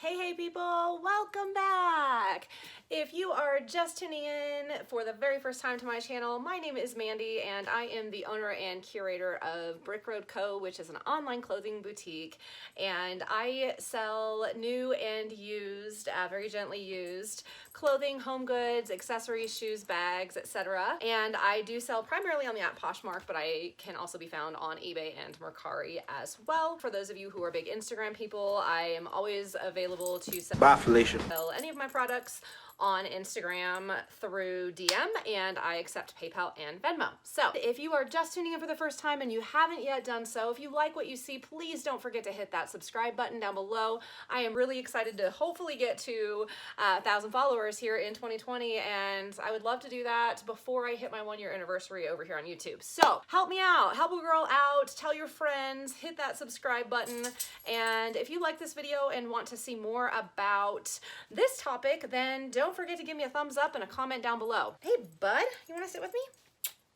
Hey people, welcome back! If you are just tuning in for the very first time to my channel, my name is Mandy and I am the owner and curator of Brick Road Co., which is an online clothing boutique, and I sell new and used, very gently used, clothing, home goods, accessories, shoes, bags, etc. And I do sell primarily on the app Poshmark, but I can also be found on eBay and Mercari as well. For those of you who are big Instagram people, I am always available to sell any of my products on Instagram through DM, and I accept PayPal and Venmo. So if you are just tuning in for the first time and you haven't yet done so, if you like what you see, please don't forget to hit that subscribe button down below. I am really excited to hopefully get to 1,000 followers here in 2020, and I would love to do that before I hit my 1-year anniversary over here on YouTube. So help me out, help a girl out, tell your friends, hit that subscribe button, and if you like this video and want to see more about this topic, then don't forget to give me a thumbs up and a comment down below. Hey bud, you want to sit with me?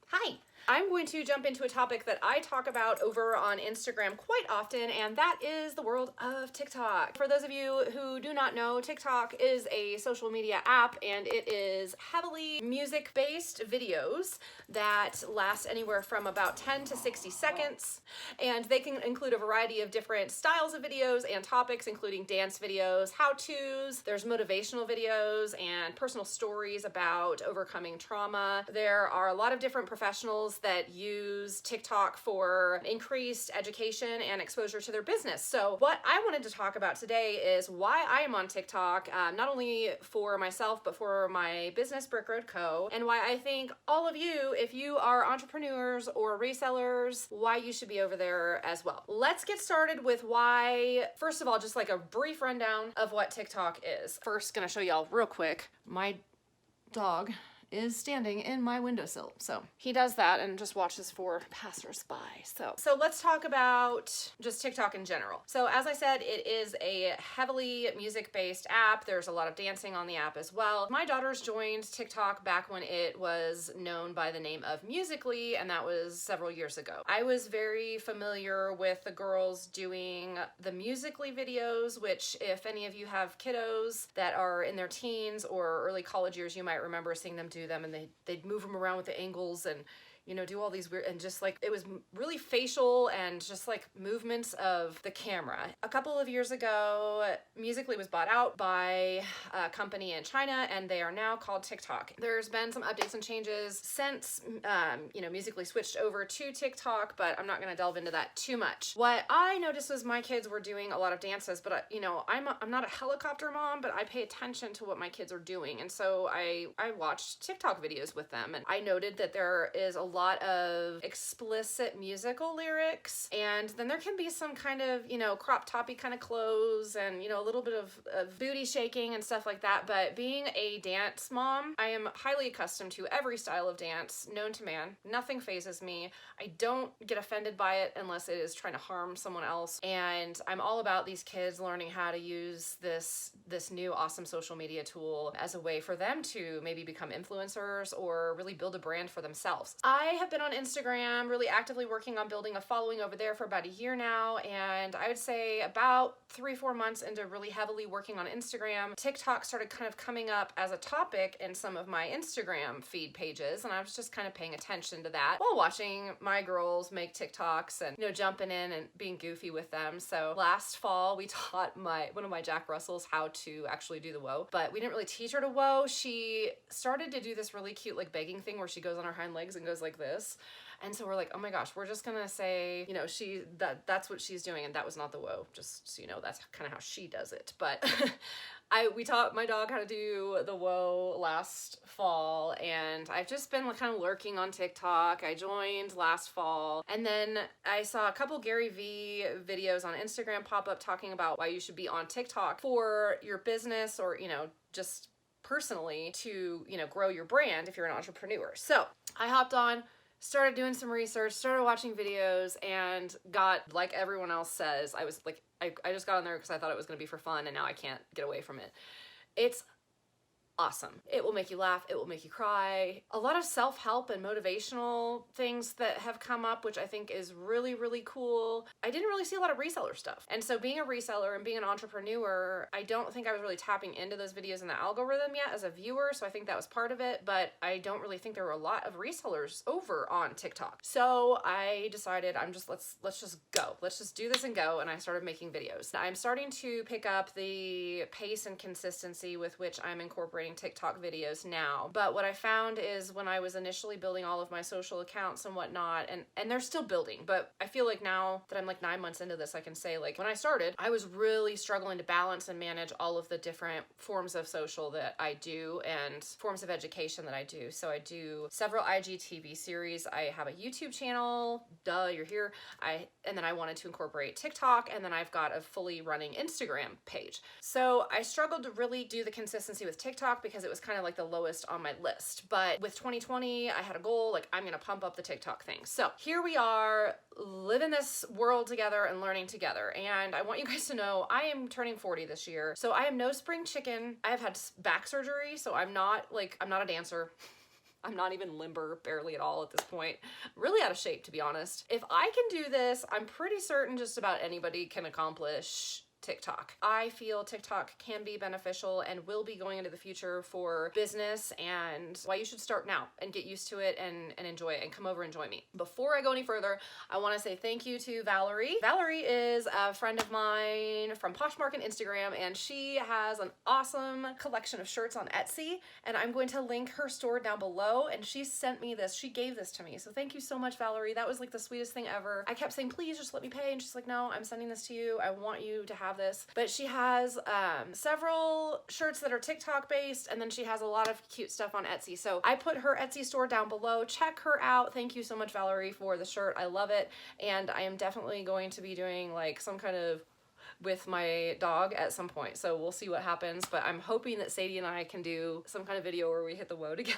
Hi. I'm going to jump into a topic that I talk about over on Instagram quite often, and that is the world of TikTok. For those of you who do not know, TikTok is a social media app, and it is heavily music-based videos that last anywhere from about 10 to 60 seconds, and they can include a variety of different styles of videos and topics, including dance videos, how-tos, there's motivational videos, and personal stories about overcoming trauma. There are a lot of different professionals that use TikTok for increased education and exposure to their business. So what I wanted to talk about today is why I am on TikTok, not only for myself, but for my business, Brick Road Co., and why I think all of you, if you are entrepreneurs or resellers, why you should be over there as well. Let's get started with why, first of all, just like a brief rundown of what TikTok is. First, gonna show y'all real quick, my dog is standing in my windowsill. So he does that and just watches for passersby. So let's talk about just TikTok in general. So as I said, it is a heavily music-based app. There's a lot of dancing on the app as well. My daughters joined TikTok back when it was known by the name of Musical.ly, and that was several years ago. I was very familiar with the girls doing the Musical.ly videos, which if any of you have kiddos that are in their teens or early college years, you might remember seeing them do them, and they'd move them around with the angles and, you know, do all these weird, and just like, it was really facial and just like movements of the camera. A couple of years ago, Musical.ly was bought out by a company in China, and they are now called TikTok. There's been some updates and changes since, you know, Musical.ly switched over to TikTok, but I'm not gonna delve into that too much. What I noticed was my kids were doing a lot of dances, but you know, I'm not a helicopter mom, but I pay attention to what my kids are doing, and so I watched TikTok videos with them, and I noted that there is a lot of explicit musical lyrics, and then there can be some kind of, you know, crop toppy kind of clothes and, you know, a little bit of booty shaking and stuff like that. But being a dance mom, I am highly accustomed to every style of dance known to man. Nothing phases me. I don't get offended by it unless it is trying to harm someone else, and I'm all about these kids learning how to use this new awesome social media tool as a way for them to maybe become influencers or really build a brand for themselves. I have been on Instagram really actively working on building a following over there for about a year now, and I would say about 3-4 months into really heavily working on Instagram, TikTok started kind of coming up as a topic in some of my Instagram feed pages, and I was just kind of paying attention to that while watching my girls make TikToks and, you know, jumping in and being goofy with them. So last fall we taught one of my Jack Russells how to actually do the whoa, but we didn't really teach her to whoa. She started to do this really cute like begging thing where she goes on her hind legs and goes like this. And so we're like, oh my gosh, we're just gonna say, you know, that's what she's doing, and that was not the whoa, just so you know, that's kind of how she does it. But we taught my dog how to do the whoa last fall, and I've just been kind of lurking on TikTok. I joined last fall, and then I saw a couple Gary Vee videos on Instagram pop up talking about why you should be on TikTok for your business, or, you know, just personally to, you know, grow your brand if you're an entrepreneur. So I hopped on, started doing some research, started watching videos, and got, like everyone else says, I was like, I just got on there because I thought it was going to be for fun, and now I can't get away from it. It's awesome. It will make you laugh. It will make you cry. A lot of self-help and motivational things that have come up, which I think is really, really cool. I didn't really see a lot of reseller stuff. And so being a reseller and being an entrepreneur, I don't think I was really tapping into those videos in the algorithm yet as a viewer. So I think that was part of it, but I don't really think there were a lot of resellers over on TikTok. So I decided let's just go. Let's just do this and go. And I started making videos. I'm starting to pick up the pace and consistency with which I'm incorporating TikTok videos now. But what I found is when I was initially building all of my social accounts and whatnot, and they're still building, but I feel like now that I'm like 9 months into this, I can say like when I started, I was really struggling to balance and manage all of the different forms of social that I do and forms of education that I do. So I do several IGTV series. I have a YouTube channel, duh, you're here. And then I wanted to incorporate TikTok, and then I've got a fully running Instagram page. So I struggled to really do the consistency with TikTok because it was kind of like the lowest on my list. But with 2020, I had a goal, like I'm gonna pump up the TikTok thing. So here we are living this world together and learning together. And I want you guys to know I am turning 40 this year. So I am no spring chicken. I have had back surgery, so I'm not a dancer. I'm not even limber, barely at all at this point. I'm really out of shape, to be honest. If I can do this, I'm pretty certain just about anybody can accomplish TikTok. I feel TikTok can be beneficial and will be going into the future for business, and why you should start now and get used to it and enjoy it and come over and join me. Before I go any further, I want to say thank you to Valerie. Valerie is a friend of mine from Poshmark and Instagram, and she has an awesome collection of shirts on Etsy, and I'm going to link her store down below. And she sent me this. She gave this to me. So thank you so much, Valerie. That was like the sweetest thing ever. I kept saying, please just let me pay. And she's like, no, I'm sending this to you. I want you to have this. But she has several shirts that are TikTok based, and then she has a lot of cute stuff on Etsy. So I put her Etsy store down below. Check her out. Thank you so much, Valerie, for the shirt. I love it. And I am definitely going to be doing like some kind of with my dog at some point. So we'll see what happens, but I'm hoping that Sadie and I can do some kind of video where we hit the whoa together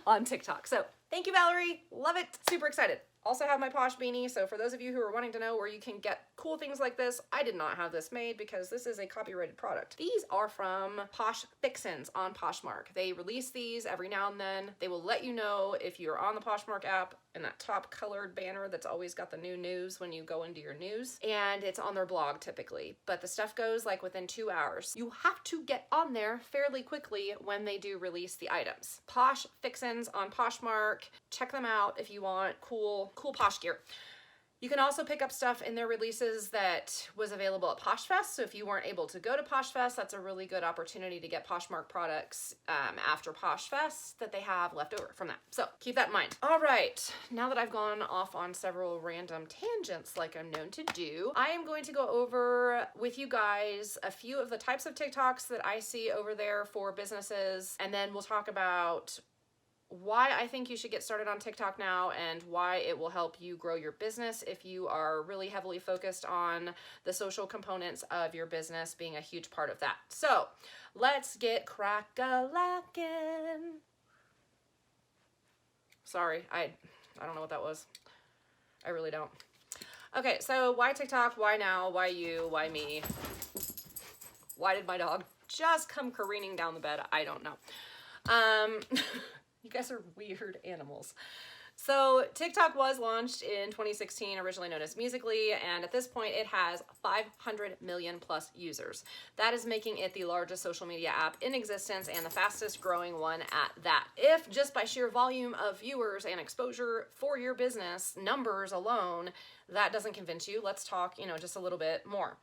on TikTok. So thank you, Valerie. Love it. Super excited. Also have my Posh beanie, so for those of you who are wanting to know where you can get cool things like this, I did not have this made because this is a copyrighted product. These are from Posh Fixins on Poshmark. They release these every now and then. They will let you know if you're on the Poshmark app in that top colored banner that's always got the new news when you go into your news, and it's on their blog typically, but the stuff goes like within 2 hours. You have to get on there fairly quickly when they do release the items. Posh Fixins on Poshmark. Check them out if you want cool Posh gear. You can also pick up stuff in their releases that was available at PoshFest. So if you weren't able to go to PoshFest, that's a really good opportunity to get Poshmark products after PoshFest that they have left over from that. So keep that in mind. All right, now that I've gone off on several random tangents like I'm known to do, I am going to go over with you guys a few of the types of TikToks that I see over there for businesses, and then we'll talk about why I think you should get started on TikTok now and why it will help you grow your business if you are really heavily focused on the social components of your business being a huge part of that. So let's get crack-a-lackin'. Sorry, I don't know what that was. I really don't. Okay, so why TikTok? Why now? Why you? Why me? Why did my dog just come careening down the bed? I don't know. You guys are weird animals. So TikTok was launched in 2016, originally known as Musical.ly, and at this point it has 500 million plus users. That is making it the largest social media app in existence and the fastest growing one at that. If just by sheer volume of viewers and exposure for your business, numbers alone, that doesn't convince you, let's talk, just a little bit more.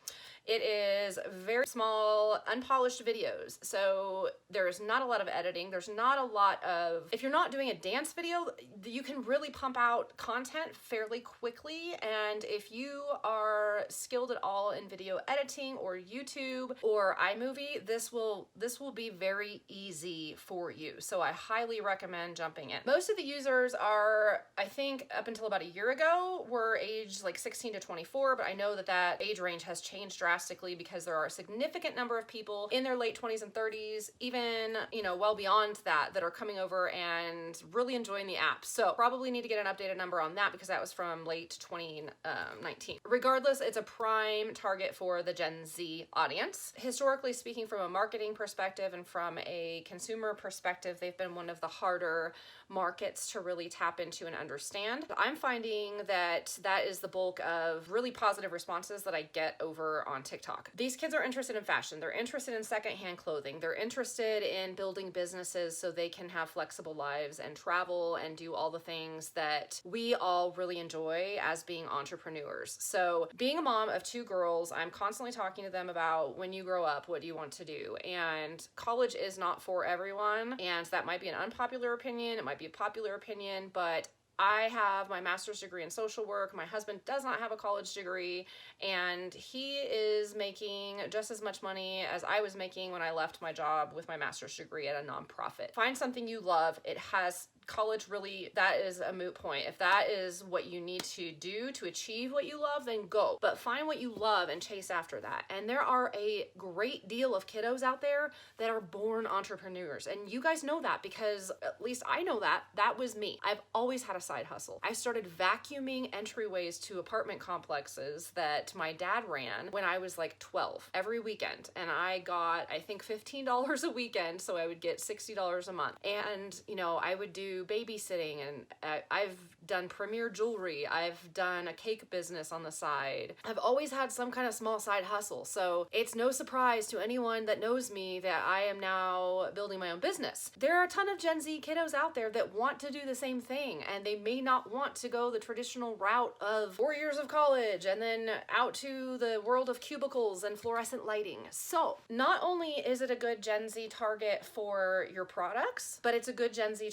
It is very small, unpolished videos. So there's not a lot of editing. There's not a lot of, if you're not doing a dance video, you can really pump out content fairly quickly. And if you are skilled at all in video editing or YouTube or iMovie, this will be very easy for you. So I highly recommend jumping in. Most of the users are, I think up until about a year ago, were aged like 16 to 24, but I know that age range has changed drastically drastically because there are a significant number of people in their late 20s and 30s, even, you know, well beyond that, that are coming over and really enjoying the app. So probably need to get an updated number on that because that was from late 2019. Regardless, it's a prime target for the Gen Z audience. Historically speaking, from a marketing perspective and from a consumer perspective, they've been one of the harder markets to really tap into and understand. I'm finding that that is the bulk of really positive responses that I get over on TikTok. These kids are interested in fashion. They're interested in secondhand clothing. They're interested in building businesses so they can have flexible lives and travel and do all the things that we all really enjoy as being entrepreneurs. So being a mom of 2 girls, I'm constantly talking to them about when you grow up, what do you want to do? And college is not for everyone. And that might be an unpopular opinion. It might be a popular opinion, but I have my master's degree in social work. My husband does not have a college degree, and he is making just as much money as I was making when I left my job with my master's degree at a nonprofit. Find something you love. It has college really, that is a moot point. If that is what you need to do to achieve what you love, then go. But find what you love and chase after that. And there are a great deal of kiddos out there that are born entrepreneurs. And you guys know that because at least I know that. That was me. I've always had a side hustle. I started vacuuming entryways to apartment complexes that my dad ran when I was like 12 every weekend. And I got, I think, $15 a weekend. So I would get $60 a month. And, you know, I would do babysitting, and I've done premier jewelry. I've done a cake business on the side. I've always had some kind of small side hustle. So it's no surprise to anyone that knows me that I am now building my own business. There are a ton of Gen Z kiddos out there that want to do the same thing, and they may not want to go the traditional route of 4 years of college and then out to the world of cubicles and fluorescent lighting. So not only is it a good Gen Z target for your products, but it's a good Gen Z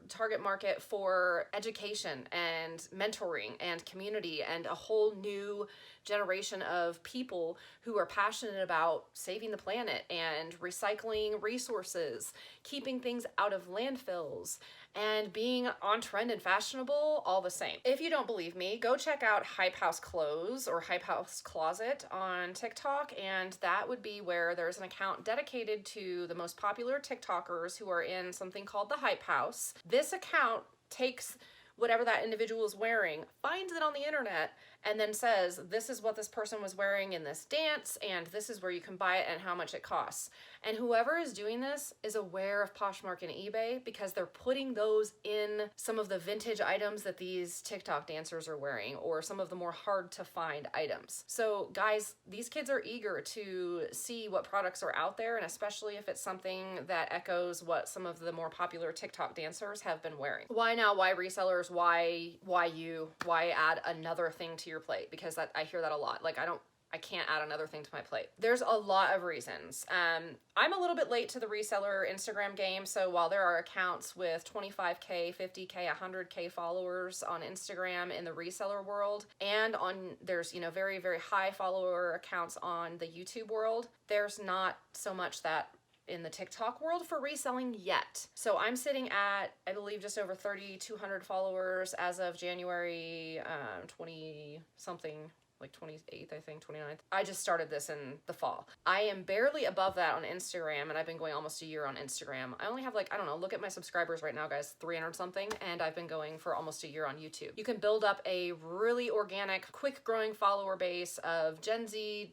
target market for education and mentoring and community and a whole new generation of people who are passionate about saving the planet and recycling resources, keeping things out of landfills, and being on trend and fashionable all the same. If you don't believe me, go check out Hype House Clothes or Hype House Closet on TikTok, and that would be where there's an account dedicated to the most popular TikTokers who are in something called the Hype House. This account takes whatever that individual is wearing, finds it on the internet, and then says, this is what this person was wearing in this dance, and this is where you can buy it and how much it costs. And whoever is doing this is aware of Poshmark and eBay because they're putting those in some of the vintage items that these TikTok dancers are wearing, or some of the more hard to find items. So guys, these kids are eager to see what products are out there, and especially if it's something that echoes what some of the more popular TikTok dancers have been wearing. Why now? Why resellers? Why you? Why add another thing to your plate? Because I hear that a lot. Like, I can't add another thing to my plate. There's a lot of reasons. I'm a little bit late to the reseller Instagram game, so while there are accounts with 25K, 50K, 100K followers on Instagram in the reseller world, and there's, you know, very, very high follower accounts on the YouTube world, there's not so much that in the TikTok world for reselling yet. So I'm sitting at, I believe, just over 3,200 followers as of January 20 something, like 28th, I think, 29th. I just started this in the fall. I am barely above that on Instagram, and I've been going almost a year on Instagram. I only have, like, I don't know, look at my subscribers right now, guys, 300 something, and I've been going for almost a year on YouTube. You can build up a really organic, quick growing follower base of Gen Z,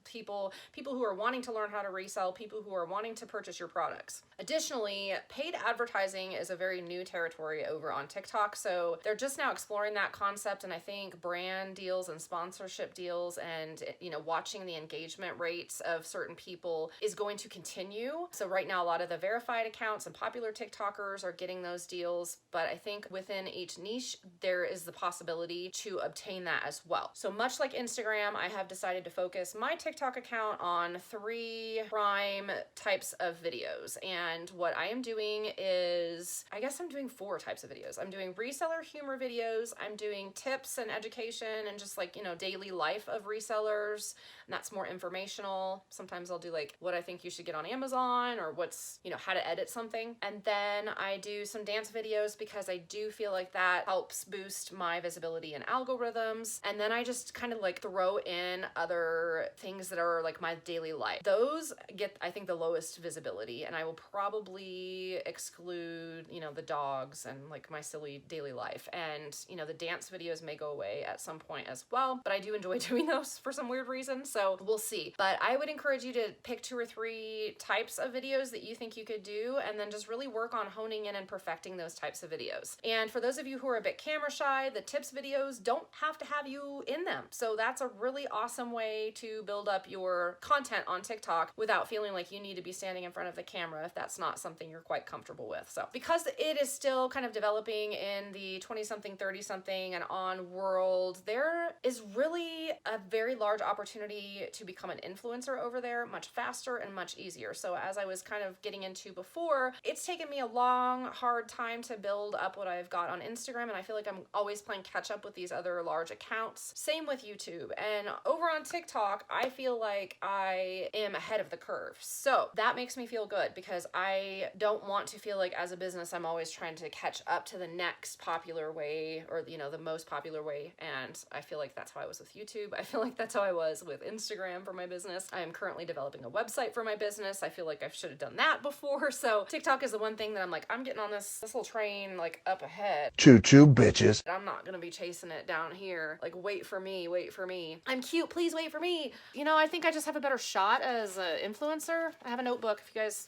people who are wanting to learn how to resell, people who are wanting to purchase your products. Additionally, paid advertising is a very new territory over on TikTok, so they're just now exploring that concept, and I think brand deals and sponsorship deals and, you know, watching the engagement rates of certain people is going to continue. So right now, a lot of the verified accounts and popular TikTokers are getting those deals, but I think within each niche, there is the possibility to obtain that as well. So much like Instagram, I have decided to focus my TikTok account on 3 prime types of videos. And what I am doing is, I guess I'm doing 4 types of videos. I'm doing reseller humor videos, I'm doing tips and education and just, like, you know, daily life of resellers, and that's more informational. Sometimes I'll do like what I think you should get on Amazon, or what's, you know, how to edit something. And then I do some dance videos because I do feel like that helps boost my visibility and algorithms. And then I just kind of like throw in other things that are like my daily life. Those get, I think, the lowest visibility, and I will probably exclude, you know, the dogs and like my silly daily life. And, you know, the dance videos may go away at some point as well, but I do enjoy doing those for some weird reason, so we'll see. But I would encourage you to pick 2 or 3 types of videos that you think you could do, and then just really work on honing in and perfecting those types of videos. And for those of you who are a bit camera shy, the tips videos don't have to have you in them. So that's a really awesome way to build up your content on TikTok without feeling like you need to be standing in front of the camera if that's not something you're quite comfortable with. So because it is still kind of developing in the 20-something, 30-something and on world, there is really a very large opportunity to become an influencer over there much faster and much easier. So as I was kind of getting into before, it's taken me a long, hard time to build up what I've got on Instagram, and I feel like I'm always playing catch up with these other large accounts. Same with YouTube. And over on TikTok, I feel like I am ahead of the curve. So that makes me feel good, because I don't want to feel like as a business I'm always trying to catch up to the next popular way, or, you know, the most popular way. And I feel like that's how I was with YouTube. I feel like that's how I was with Instagram for my business. I am currently developing a website for my business. I feel like I should have done that before. So TikTok is the one thing that I'm like, I'm getting on this little train like up ahead. Choo choo, bitches. I'm not gonna be chasing it down here. Like, wait for me, wait for me. I'm cute, please wait for me. You know, I think I just have a better shot as an influencer. I have a notebook if you guys,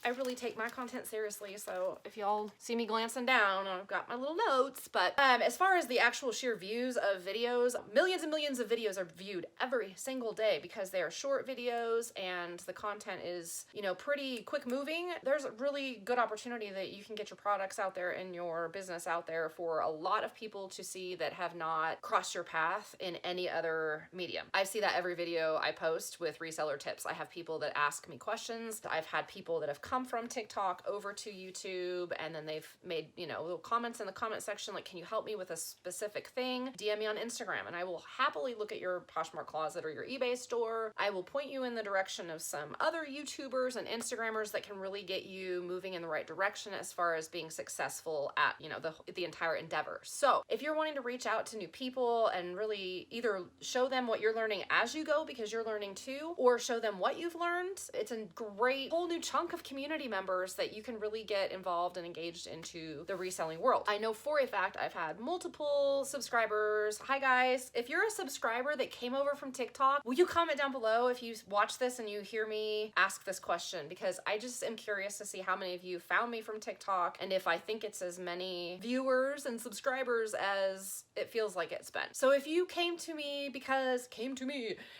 I really take my content seriously, so if y'all see me glancing down, I've got my little notes. But as far as the actual sheer views of videos, millions and millions of videos are viewed every single day because they are short videos and the content is, you know, pretty quick moving. There's a really good opportunity that you can get your products out there and your business out there for a lot of people to see that have not crossed your path in any other medium. I see that every video I post with reseller tips. I have people that ask me questions. I've had people that have come from TikTok over to YouTube, and then they've made, you know, little comments in the comment section like, can you help me with a specific thing? DM me on Instagram and I will happily look at your Poshmark Closet or your eBay store. I will point you in the direction of some other YouTubers and Instagrammers that can really get you moving in the right direction as far as being successful at, you know, the entire endeavor. So if you're wanting to reach out to new people and really either show them what you're learning as you go because you're learning too, or show them what you've learned, it's a great whole new chunk of community members that you can really get involved and engaged into the reselling world. I know for a fact I've had multiple subscribers. Hi guys, if you're a subscriber that came over from TikTok, will you comment down below if you watch this and you hear me ask this question? Because I just am curious to see how many of you found me from TikTok and if I think it's as many viewers and subscribers as it feels like it's been. So if you came to me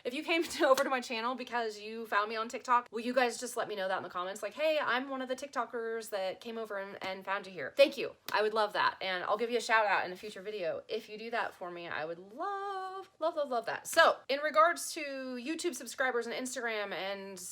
if you came over to my channel because you found me on TikTok, will you guys just let me know that in the comments? Like, hey, I'm one of the TikTokers that came over and found you here. Thank you. I would love that. And I'll give you a shout out in a future video. If you do that for me, I would love that. So in regards to YouTube subscribers and Instagram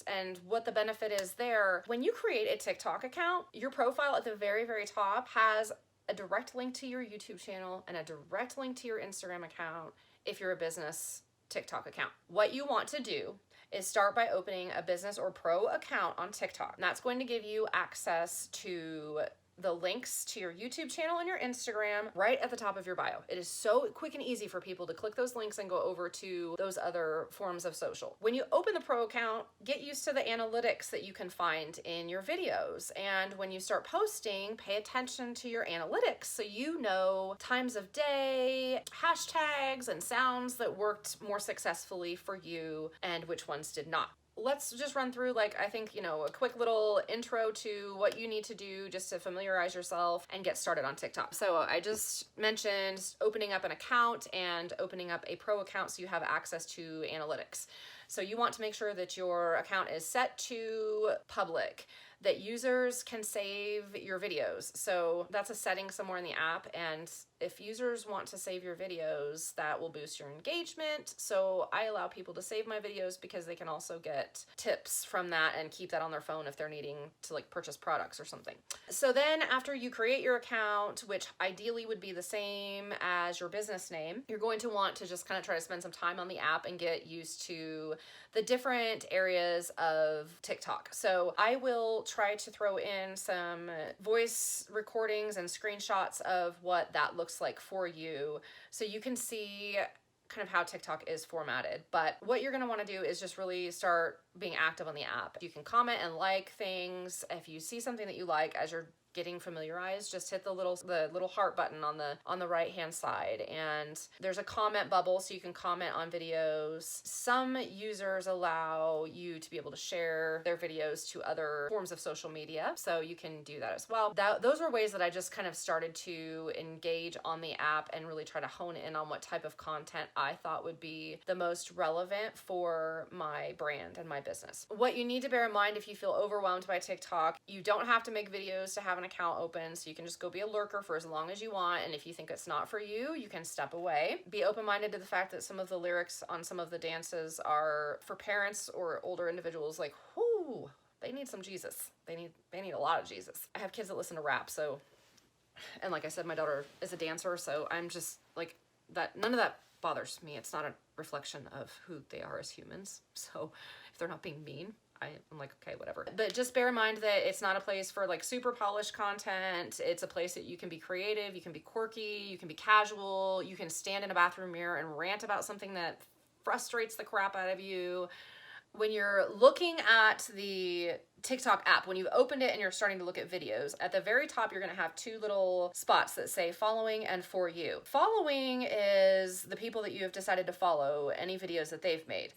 and what the benefit is there, when you create a TikTok account, your profile at the very, very top has a direct link to your YouTube channel and a direct link to your Instagram account if you're a business TikTok account. What you want to do is start by opening a business or pro account on TikTok. And that's going to give you access to the links to your YouTube channel and your Instagram right at the top of your bio. It is so quick and easy for people to click those links and go over to those other forms of social. When you open the pro account, get used to the analytics that you can find in your videos. And when you start posting, pay attention to your analytics so you know times of day, hashtags, and sounds that worked more successfully for you and which ones did not. Let's just run through, like, I think, you know, a quick little intro to what you need to do just to familiarize yourself and get started on TikTok. So I just mentioned opening up an account and opening up a pro account so you have access to analytics. So you want to make sure that your account is set to public. that users can save your videos. So that's a setting somewhere in the app, and if users want to save your videos, that will boost your engagement. So I allow people to save my videos because they can also get tips from that and keep that on their phone if they're needing to like purchase products or something. So then after you create your account, which ideally would be the same as your business name, you're going to want to just kind of try to spend some time on the app and get used to the different areas of TikTok. So I will try to throw in some voice recordings and screenshots of what that looks like for you, so you can see kind of how TikTok is formatted. But what you're going to want to do is just really start being active on the app. You can comment and like things. If you see something that you like as you're getting familiarized, just hit the little heart button on the right hand side, and there's a comment bubble so you can comment on videos. Some users allow you to be able to share their videos to other forms of social media, so you can do that as well. Those were ways that I just kind of started to engage on the app and really try to hone in on what type of content I thought would be the most relevant for my brand and my business. What you need to bear in mind if you feel overwhelmed by TikTok, you don't have to make videos to have an account open, so you can just go be a lurker for as long as you want, and if you think it's not for you, you can step away. Be open-minded to the fact that some of the lyrics on some of the dances are for parents or older individuals like, whoo, they need some Jesus. They need a lot of Jesus. I have kids that listen to rap, so, and like I said, my daughter is a dancer, so I'm just like that. None of that bothers me. It's not a reflection of who they are as humans. So if they're not being mean, I'm like, okay, whatever. But just bear in mind that it's not a place for like super polished content. It's a place that you can be creative, you can be quirky, you can be casual, you can stand in a bathroom mirror and rant about something that frustrates the crap out of you. When you're looking at the TikTok app, when you've opened it and you're starting to look at videos, at the very top, you're going to have two little spots that say following and for you. Following is the people that you have decided to follow, any videos that they've made.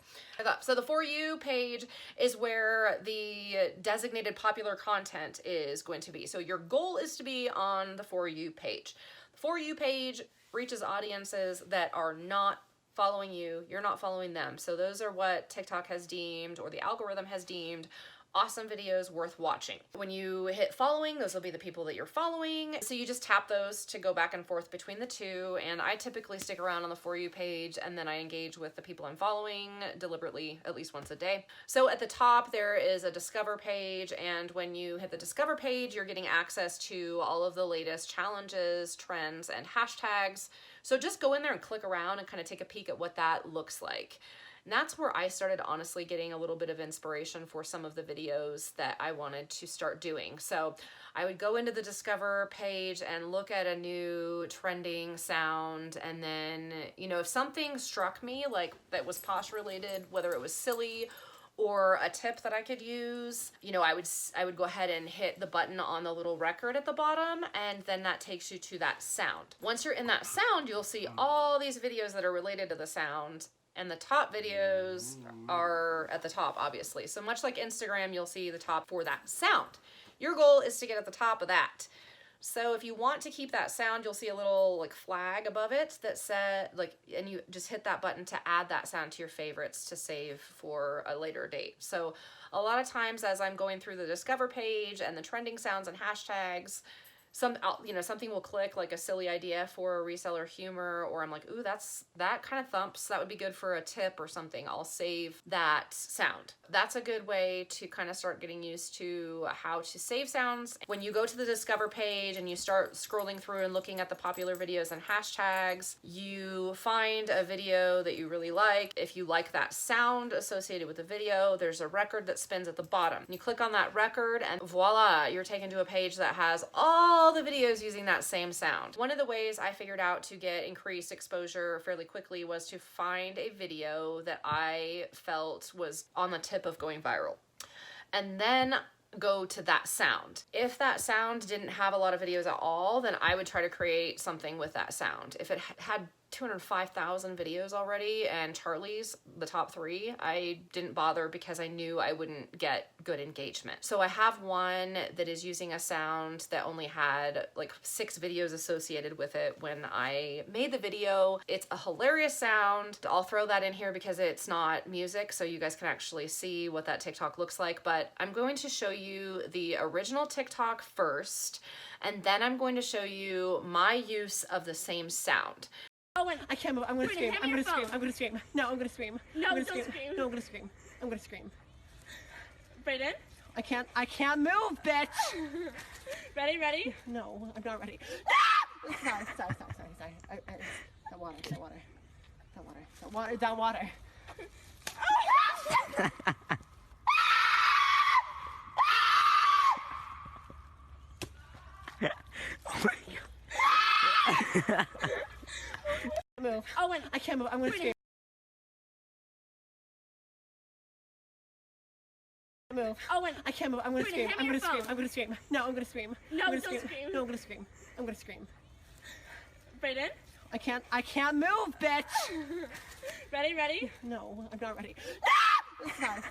So the for you page is where the designated popular content is going to be. So your goal is to be on the for you page. The for you page reaches audiences that are not following you, you're not following them. So those are what TikTok has deemed, or the algorithm has deemed, awesome videos worth watching. When you hit following, those will be the people that you're following. So you just tap those to go back and forth between the two. And I typically stick around on the For You page, and then I engage with the people I'm following deliberately at least once a day. So at the top, there is a Discover page. And when you hit the Discover page, you're getting access to all of the latest challenges, trends, and hashtags. So just go in there and click around and kind of take a peek at what that looks like. And that's where I started honestly getting a little bit of inspiration for some of the videos that I wanted to start doing. So I would go into the Discover page and look at a new trending sound, and then, you know, if something struck me like that was Posh related, whether it was silly or a tip that I could use, you know, I would go ahead and hit the button on the little record at the bottom, and then that takes you to that sound. Once you're in that sound, you'll see all these videos that are related to the sound, and the top videos are at the top, obviously. So much like Instagram, you'll see the top for that sound. Your goal is to get at the top of that. So if you want to keep that sound, you'll see a little like flag above it that said like, and you just hit that button to add that sound to your favorites to save for a later date. So a lot of times as I'm going through the Discover page and the trending sounds and hashtags, something will click, like a silly idea for a reseller humor, or I'm like, ooh, that kind of thumps. That would be good for a tip or something. I'll save that sound. That's a good way to kind of start getting used to how to save sounds. When you go to the Discover page and you start scrolling through and looking at the popular videos and hashtags, you find a video that you really like. If you like that sound associated with the video, there's a record that spins at the bottom. You click on that record and voila, you're taken to a page that has all the videos using that same sound. One of the ways I figured out to get increased exposure fairly quickly was to find a video that I felt was on the tip of going viral, and then go to that sound. If that sound didn't have a lot of videos at all, then I would try to create something with that sound. If it had 205,000 videos already, and Charlie's the top 3. I didn't bother because I knew I wouldn't get good engagement. So I have one that is using a sound that only had like 6 videos associated with it when I made the video. It's a hilarious sound. I'll throw that in here because it's not music, so you guys can actually see what that TikTok looks like. But I'm going to show you the original TikTok first, and then I'm going to show you my use of the same sound. Oh, and I can't move. I'm gonna scream. I'm gonna scream. I'm gonna scream. No, I'm gonna scream. No, I'm gonna don't scream. scream. No, I'm gonna scream. I'm gonna scream. Brayden? I can't move, bitch. Ready? No, I'm not ready. Sorry. That water. Oh my God. Move. Oh, and I can't move. I'm gonna scream. Move. Oh, and I can't move. I'm gonna scream. hand I'm me gonna your scream. phone. I'm gonna scream. No, I'm gonna scream. No, I'm gonna don't scream. No, I'm gonna scream. I'm gonna scream. Brayden? I can't move, bitch. Ready? No, I'm not ready. Sorry.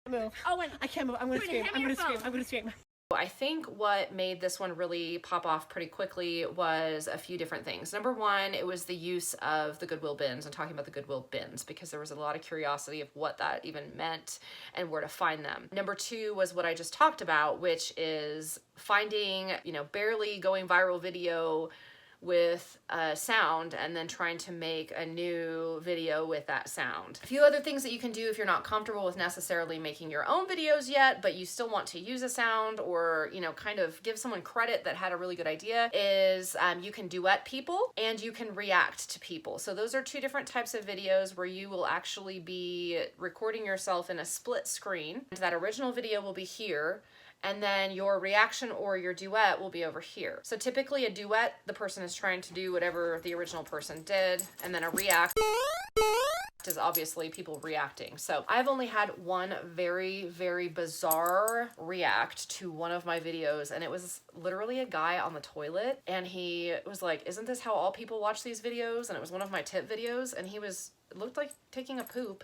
Move. Oh, and I can't move. I'm gonna scream. hand I'm me gonna your scream. phone. I'm gonna scream. I think what made this one really pop off pretty quickly was a few different things. Number one, it was the use of the Goodwill bins and talking about the Goodwill bins, because there was a lot of curiosity of what that even meant and where to find them. Number two was what I just talked about, which is finding, barely going viral video with a sound and then trying to make a new video with that sound. A few other things that you can do if you're not comfortable with necessarily making your own videos yet, but you still want to use a sound or, kind of give someone credit that had a really good idea, is you can duet people and you can react to people. So those are 2 different types of videos where you will actually be recording yourself in a split screen. That original video will be here, and then your reaction or your duet will be over here. So typically a duet, the person is trying to do whatever the original person did, and then a react is obviously people reacting. So I've only had one very, very bizarre react to one of my videos, and it was literally a guy on the toilet, and he was like, "Isn't this how all people watch these videos?" And it was one of my tip videos, and it looked like taking a poop.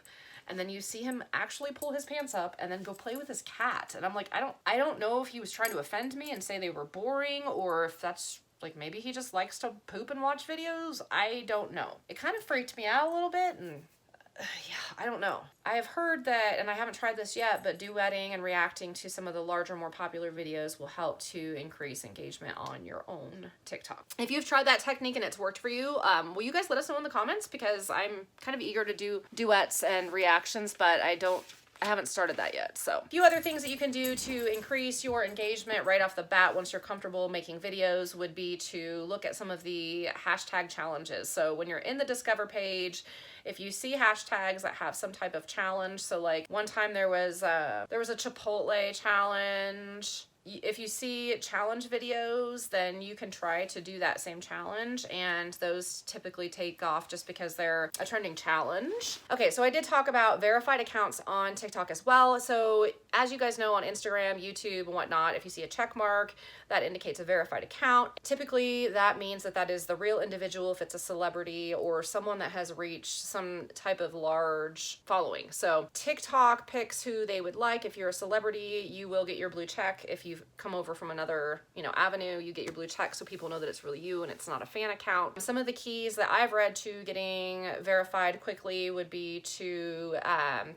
And then you see him actually pull his pants up and then go play with his cat. And I'm like, I don't know if he was trying to offend me and say they were boring, or if that's like, maybe he just likes to poop and watch videos. I don't know. It kind of freaked me out a little bit, and yeah, I don't know. I have heard that, and I haven't tried this yet, but duetting and reacting to some of the larger, more popular videos will help to increase engagement on your own TikTok. If you've tried that technique and it's worked for you, will you guys let us know in the comments? Because I'm kind of eager to do duets and reactions, but I haven't started that yet. So a few other things that you can do to increase your engagement right off the bat once you're comfortable making videos would be to look at some of the hashtag challenges. So when you're in the Discover page, if you see hashtags that have some type of challenge, so like one time there was a Chipotle challenge. If you see challenge videos, then you can try to do that same challenge, and those typically take off just because they're a trending challenge. Okay, so I did talk about verified accounts on TikTok as well. So as you guys know, on Instagram, YouTube, and whatnot, if you see a check mark, that indicates a verified account. Typically, that means that is the real individual if it's a celebrity or someone that has reached some type of large following. So TikTok picks who they would like. If you're a celebrity, you will get your blue check. If you've come over from another, avenue, you get your blue check so people know that it's really you and it's not a fan account. Some of the keys that I've read to getting verified quickly would be to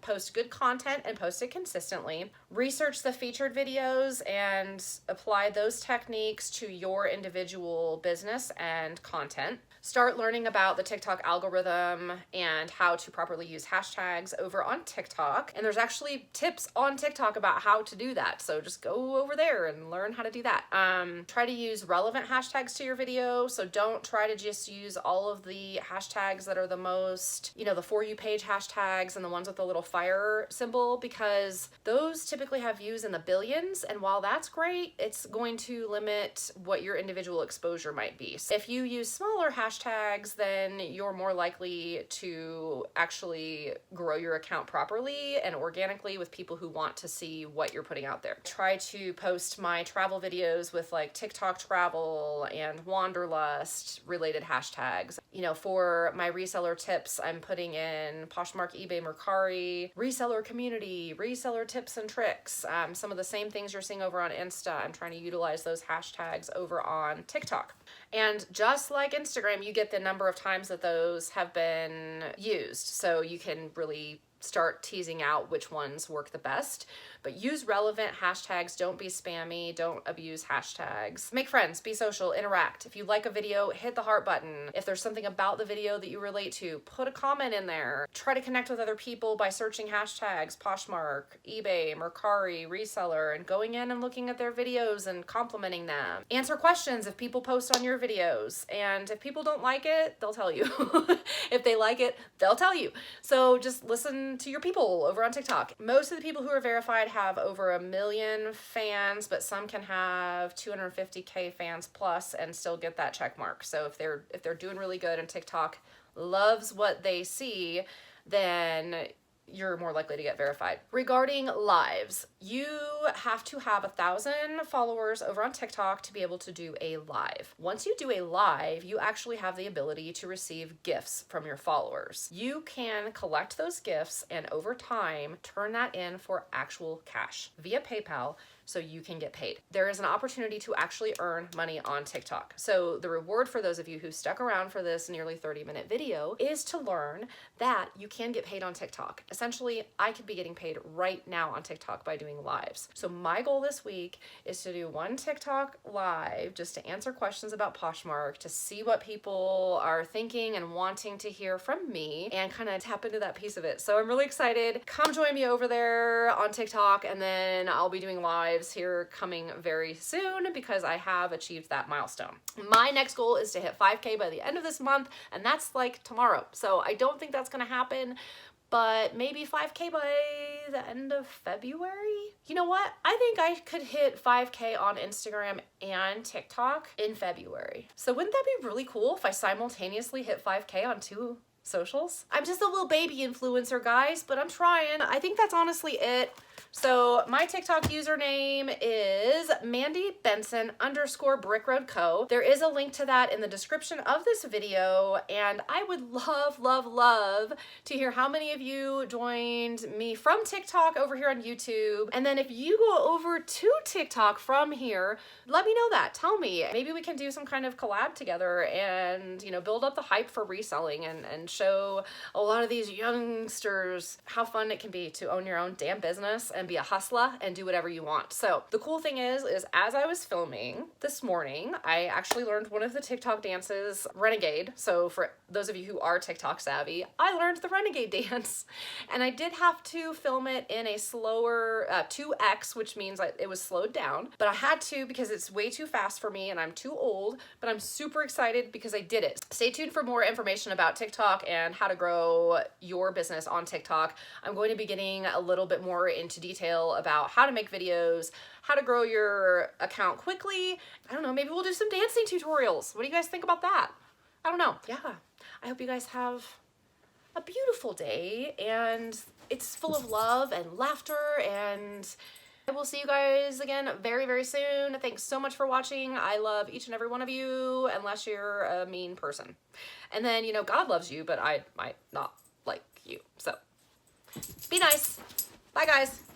post good content and post it consistently. Research the featured videos and apply those techniques to your individual business and content. Start learning about the TikTok algorithm and how to properly use hashtags over on TikTok. And there's actually tips on TikTok about how to do that. So just go over there and learn how to do that. Try to use relevant hashtags to your video. So don't try to just use all of the hashtags that are the most, the For You page hashtags and the ones with the little fire symbol, because those typically have views in the billions. And while that's great, it's going to limit what your individual exposure might be. So if you use smaller hashtags hashtags, then you're more likely to actually grow your account properly and organically with people who want to see what you're putting out there. Try to post my travel videos with like TikTok travel and wanderlust related hashtags. You know, for my reseller tips, I'm putting in Poshmark, eBay, Mercari, reseller community, reseller tips and tricks. Some of the same things you're seeing over on Insta, I'm trying to utilize those hashtags over on TikTok. And just like Instagram, you get the number of times that those have been used. So you can really start teasing out which ones work the best. But use relevant hashtags. Don't be spammy. Don't abuse hashtags. Make friends. Be social. Interact. If you like a video, hit the heart button. If there's something about the video that you relate to, put a comment in there. Try to connect with other people by searching hashtags, Poshmark, eBay, Mercari, Reseller, and going in and looking at their videos and complimenting them. Answer questions if people post on your videos. And if people don't like it, they'll tell you. If they like it, they'll tell you. So just listen to your people over on TikTok. Most of the people who are verified have over 1 million fans, but some can have 250K fans plus and still get that check mark. So if they're doing really good and TikTok loves what they see, then you're more likely to get verified. Regarding lives, you have to have 1,000 followers over on TikTok to be able to do a live. Once you do a live, you actually have the ability to receive gifts from your followers. You can collect those gifts and over time turn that in for actual cash via PayPal, so you can get paid. There is an opportunity to actually earn money on TikTok. So the reward for those of you who stuck around for this nearly 30-minute video is to learn that you can get paid on TikTok. Essentially, I could be getting paid right now on TikTok by doing lives. So my goal this week is to do one TikTok live just to answer questions about Poshmark, to see what people are thinking and wanting to hear from me and kind of tap into that piece of it. So I'm really excited. Come join me over there on TikTok, and then I'll be doing live here coming very soon because I have achieved that milestone. My next goal is to hit 5K by the end of this month, and that's like tomorrow. So I don't think that's gonna happen, but maybe 5K by the end of February. You know what? I think I could hit 5K on Instagram and TikTok in February. So wouldn't that be really cool if I simultaneously hit 5K on 2 socials? I'm just a little baby influencer, guys, but I'm trying. I think that's honestly it. So my TikTok username is MandyBenson_BrickRoadCo. There is a link to that in the description of this video, and I would love, love, love to hear how many of you joined me from TikTok over here on YouTube. And then if you go over to TikTok from here, let me know that. Tell me. Maybe we can do some kind of collab together and, you know, build up the hype for reselling and show a lot of these youngsters how fun it can be to own your own damn business and be a hustler and do whatever you want. So the cool thing is as I was filming this morning, I actually learned one of the TikTok dances, Renegade. So for those of you who are TikTok savvy, I learned the Renegade dance, and I did have to film it in a slower 2x, which means it was slowed down, but I had to because it's way too fast for me and I'm too old, but I'm super excited because I did it. Stay tuned for more information about TikTok and how to grow your business on TikTok. I'm going to be getting a little bit more into detail about how to make videos, how to grow your account quickly. I don't know, maybe we'll do some dancing tutorials. What do you guys think about that? I don't know. Yeah, I hope you guys have a beautiful day and it's full of love and laughter, and I will see you guys again very, very soon. Thanks so much for watching. I love each and every one of you, unless you're a mean person. And then, you know, God loves you, but I might not like you. So be nice. Bye, guys.